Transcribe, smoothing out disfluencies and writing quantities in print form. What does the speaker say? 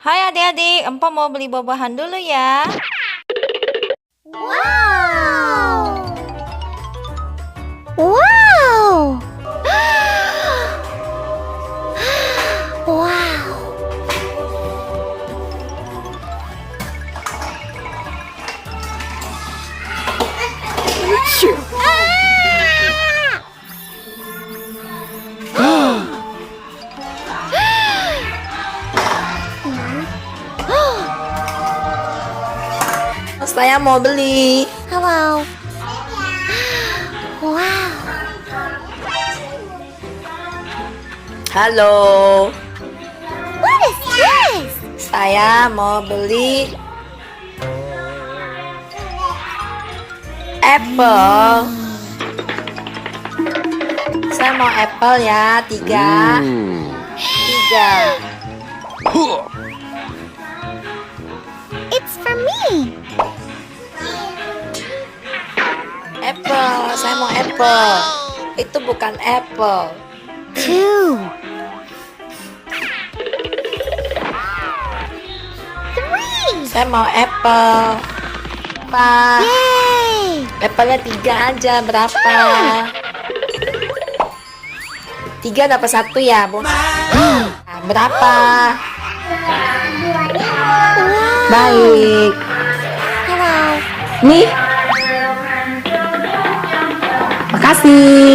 Hai adik-adik, Empo mau beli buah-buahan dulu ya. Wow! Wow! Wow! Saya mau beli. Hello. Wow. Halo. What is this? Saya mau beli apple. Saya mau apple ya, 3. It's for me. Apple, saya mau apple. Itu bukan apple. 2. 3. Saya mau apple. Pak, Yay! apple-nya 3 aja, berapa? 3 dapat 1 ya, Bu? Nah, berapa? Wow. Baik. Hello. Nih. Makasih.